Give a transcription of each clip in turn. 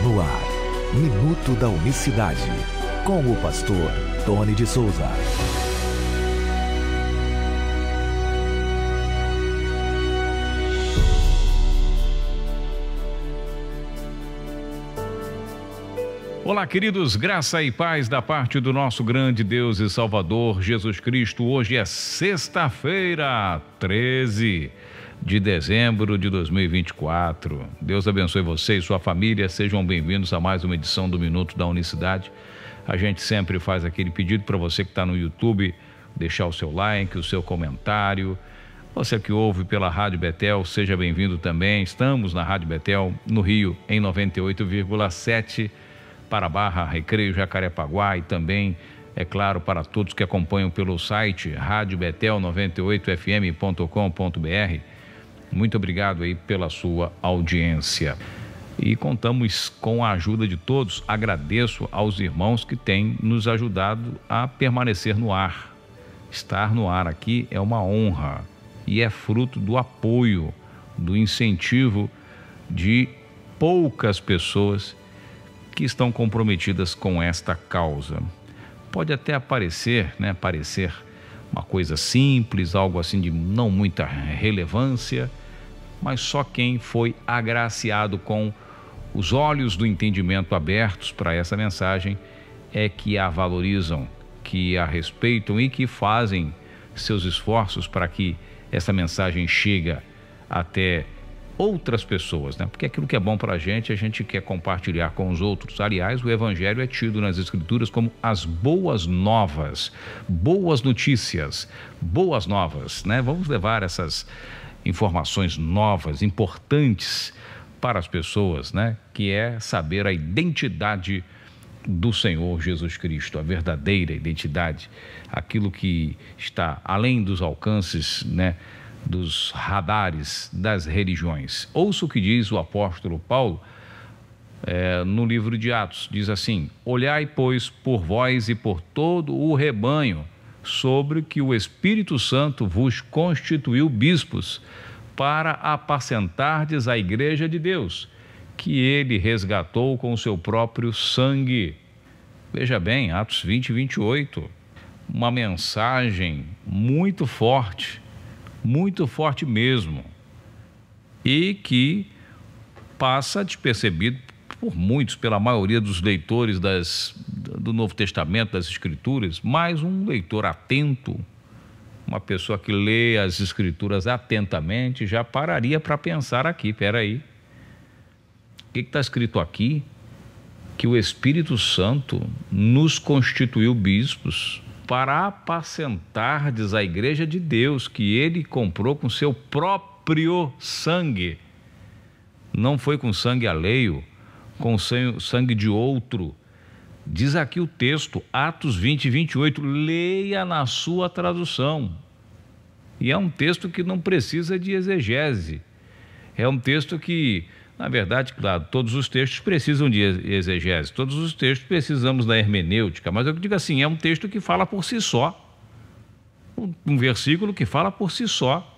No ar, Minuto da Unicidade, com o pastor Tony de Souza. Olá, queridos, graça e paz da parte do nosso grande Deus e Salvador Jesus Cristo. Hoje é sexta-feira, 13 de dezembro de 2024. Deus abençoe você e sua família. Sejam bem-vindos a mais uma edição do Minuto da Unicidade. A gente sempre faz aquele pedido para você que está no YouTube, deixar o seu like, o seu comentário. Você que ouve pela Rádio Betel, seja bem-vindo também. Estamos na Rádio Betel, no Rio, em 98,7 para Barra, Recreio, Jacarepaguá e também, é claro, para todos que acompanham pelo site radiobetel98fm.com.br. Muito obrigado aí pela sua audiência. E contamos com a ajuda de todos. Agradeço aos irmãos que têm nos ajudado a permanecer no ar. Estar no ar aqui é uma honra e é fruto do apoio, do incentivo de poucas pessoas que estão comprometidas com esta causa. Pode até parecer uma coisa simples, algo assim de não muita relevância, mas só quem foi agraciado com os olhos do entendimento abertos para essa mensagem é que a valorizam, que a respeitam e que fazem seus esforços para que essa mensagem chegue até outras pessoas, né? Porque aquilo que é bom para a gente quer compartilhar com os outros. Aliás, o Evangelho é tido nas Escrituras como as boas novas, boas notícias, boas novas, né? Vamos levar essas informações novas, importantes para as pessoas, né? Que é saber a identidade do Senhor Jesus Cristo, a verdadeira identidade, aquilo que está além dos alcances, né? Dos radares das religiões. Ouça o que diz o apóstolo Paulo no livro de Atos. Diz assim: olhai, pois, por vós e por todo o rebanho, sobre que o Espírito Santo vos constituiu bispos, para apacentardes a igreja de Deus, que ele resgatou com o seu próprio sangue. Veja bem, Atos 20, 28. Uma mensagem muito forte mesmo, e que passa despercebido por muitos, pela maioria dos leitores do Novo Testamento, das Escrituras, mas um leitor atento, uma pessoa que lê as Escrituras atentamente, já pararia para pensar aqui, espera aí, o que está escrito aqui? Que o Espírito Santo nos constituiu bispos para apacentardes a igreja de Deus, que ele comprou com seu próprio sangue. Não foi com sangue alheio, com sangue de outro. Diz aqui o texto, Atos 20, 28, leia na sua tradução. E é um texto que não precisa de exegese. É um texto que, na verdade, claro, todos os textos precisam de exegese, todos os textos precisamos da hermenêutica, mas eu digo assim, é um texto que fala por si só, um versículo que fala por si só.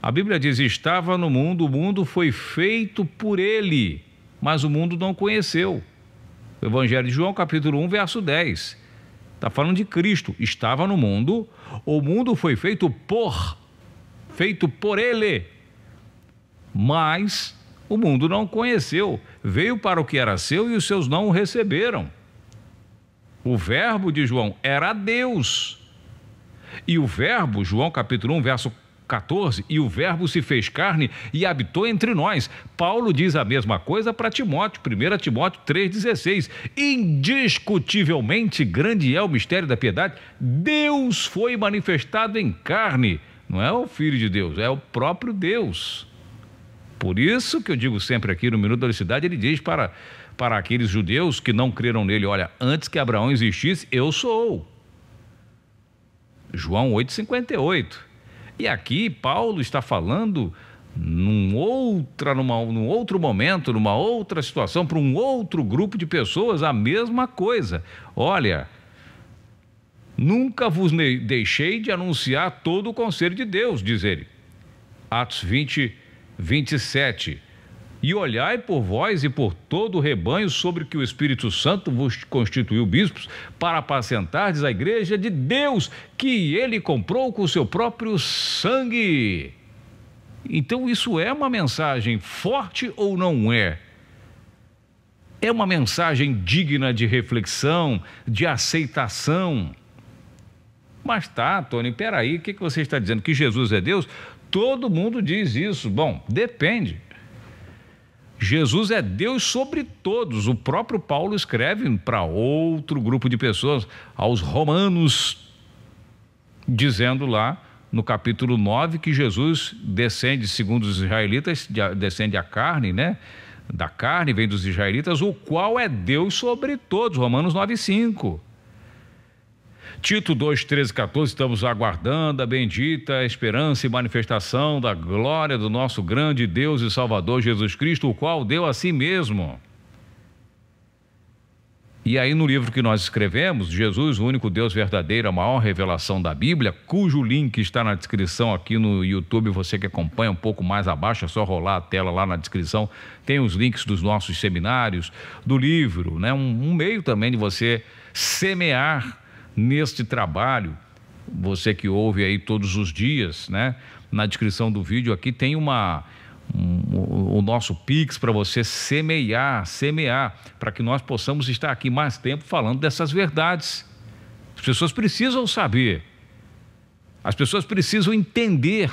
A Bíblia diz: estava no mundo, o mundo foi feito por ele, mas o mundo não conheceu. O Evangelho de João, capítulo 1, verso 10, está falando de Cristo. Estava no mundo, o mundo foi feito por ele, mas o mundo não conheceu. Veio para o que era seu e os seus não o receberam. O verbo de João era Deus. E o verbo, João capítulo 1, verso 14, e o verbo se fez carne e habitou entre nós. Paulo diz a mesma coisa para Timóteo, 1 Timóteo 3,16. Indiscutivelmente grande é o mistério da piedade. Deus foi manifestado em carne. Não é o Filho de Deus, é o próprio Deus. Por isso que eu digo sempre aqui no Minuto da Unicidade, ele diz para aqueles judeus que não creram nele: olha, antes que Abraão existisse, eu sou. João 8,58. E aqui Paulo está falando num outro momento, numa outra situação, para um outro grupo de pessoas, a mesma coisa. Olha, nunca vos deixei de anunciar todo o conselho de Deus, diz ele. Atos 20, 27. E olhai por vós e por todo o rebanho sobre que o Espírito Santo vos constituiu bispos, para apacentardes a igreja de Deus, que ele comprou com o seu próprio sangue. Então isso é uma mensagem forte ou não é? É uma mensagem digna de reflexão, de aceitação. Mas tá, Tony, peraí, o que você está dizendo? Que Jesus é Deus? Todo mundo diz isso. Bom, depende. Jesus é Deus sobre todos. O próprio Paulo escreve para outro grupo de pessoas, aos romanos, dizendo lá no capítulo 9 que Jesus descende, segundo os israelitas, descende a carne, né? Da carne vem dos israelitas, o qual é Deus sobre todos. Romanos 9:5. Tito 2, 13, 14, estamos aguardando a bendita esperança e manifestação da glória do nosso grande Deus e Salvador Jesus Cristo, o qual deu a si mesmo. E aí no livro que nós escrevemos, Jesus, o único Deus verdadeiro, a maior revelação da Bíblia, cujo link está na descrição aqui no YouTube, você que acompanha um pouco mais abaixo, é só rolar a tela lá na descrição, tem os links dos nossos seminários, do livro, né? Um meio também de você semear neste trabalho, você que ouve aí todos os dias, né? Na descrição do vídeo aqui tem o nosso Pix para você semear, para que nós possamos estar aqui mais tempo falando dessas verdades. As pessoas precisam saber, as pessoas precisam entender.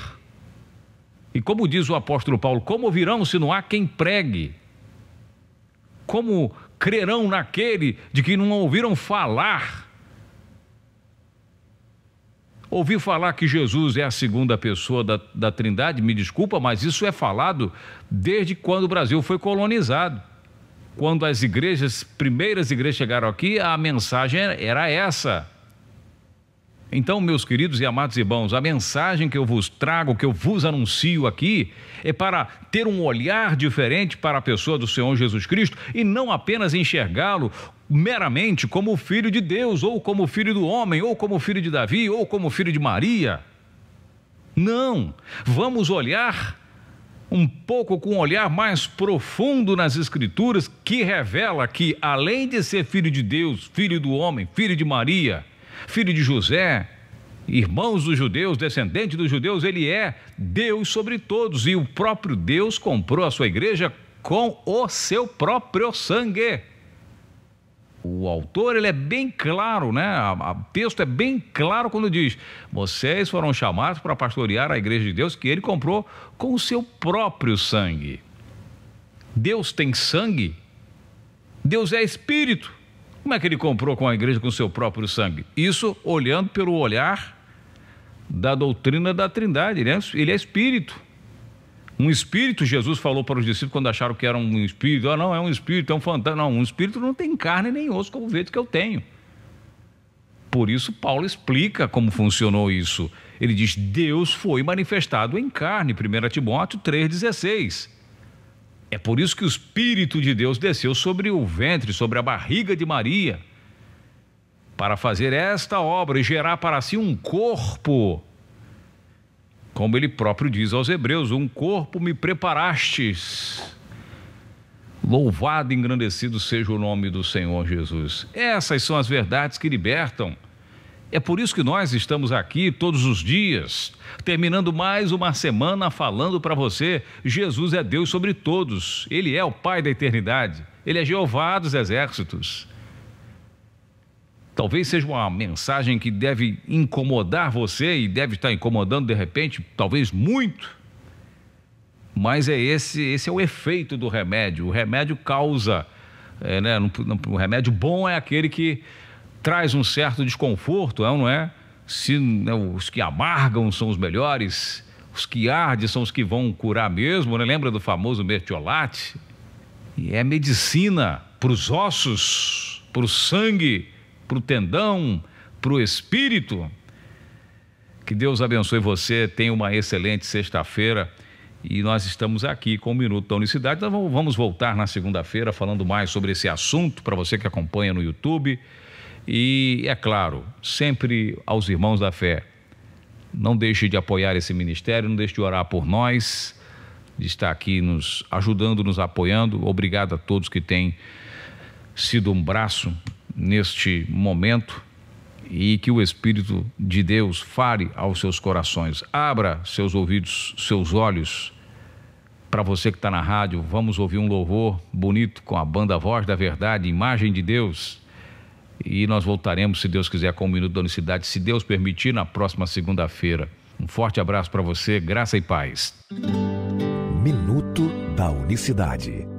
E como diz o apóstolo Paulo, como ouvirão se não há quem pregue? Como crerão naquele de que não ouviram falar? Ouvi falar que Jesus é a segunda pessoa da Trindade, me desculpa, mas isso é falado desde quando o Brasil foi colonizado. Quando as primeiras igrejas chegaram aqui, a mensagem era essa. Então, meus queridos e amados irmãos, a mensagem que eu vos trago, que eu vos anuncio aqui, é para ter um olhar diferente para a pessoa do Senhor Jesus Cristo e não apenas enxergá-lo meramente como filho de Deus, ou como filho do homem, ou como filho de Davi, ou como filho de Maria. Não, vamos olhar um pouco com um olhar mais profundo nas Escrituras, que revela que, além de ser filho de Deus, filho do homem, filho de Maria, filho de José, irmãos dos judeus, descendente dos judeus, ele é Deus sobre todos, e o próprio Deus comprou a sua igreja com o seu próprio sangue. O autor, ele é bem claro, né? O texto é bem claro quando diz: vocês foram chamados para pastorear a igreja de Deus que ele comprou com o seu próprio sangue. Deus tem sangue? Deus é espírito. Como é que ele comprou com a igreja com o seu próprio sangue? Isso olhando pelo olhar da doutrina da Trindade, né? Ele é espírito. Um espírito, Jesus falou para os discípulos quando acharam que era um espírito. Ah, não, é um espírito, é um fantasma. Não, um espírito não tem carne nem osso, como vejo que eu tenho. Por isso, Paulo explica como funcionou isso. Ele diz: Deus foi manifestado em carne, 1 Timóteo 3,16. É por isso que o Espírito de Deus desceu sobre o ventre, sobre a barriga de Maria, para fazer esta obra e gerar para si um corpo. Como ele próprio diz aos Hebreus: um corpo me preparastes. Louvado e engrandecido seja o nome do Senhor Jesus. Essas são as verdades que libertam. É por isso que nós estamos aqui todos os dias, terminando mais uma semana falando para você: Jesus é Deus sobre todos. Ele é o Pai da eternidade. Ele é Jeová dos exércitos. Talvez seja uma mensagem que deve incomodar você e deve estar incomodando de repente, talvez muito. Mas esse é o efeito do remédio. O remédio causa, o remédio bom é aquele que traz um certo desconforto, não é? Os que amargam são os melhores, os que ardem são os que vão curar mesmo, né? Lembra do famoso mertiolate? E é medicina para os ossos, para o sangue, para o tendão, para o espírito. Que Deus abençoe você, tenha uma excelente sexta-feira. E nós estamos aqui com o Minuto da Unicidade. Nós vamos voltar na segunda-feira falando mais sobre esse assunto para você que acompanha no YouTube. E, é claro, sempre aos irmãos da fé, não deixe de apoiar esse ministério, não deixe de orar por nós. de estar aqui nos ajudando, nos apoiando. Obrigado a todos que têm sido um braço neste momento, e que o Espírito de Deus fale aos seus corações. Abra seus ouvidos, seus olhos. Para você que está na rádio, vamos ouvir um louvor bonito com a banda Voz da Verdade, Imagem de Deus. E nós voltaremos, se Deus quiser, com o Minuto da Unicidade, se Deus permitir, na próxima segunda-feira. Um forte abraço para você, graça e paz. Minuto da Unicidade.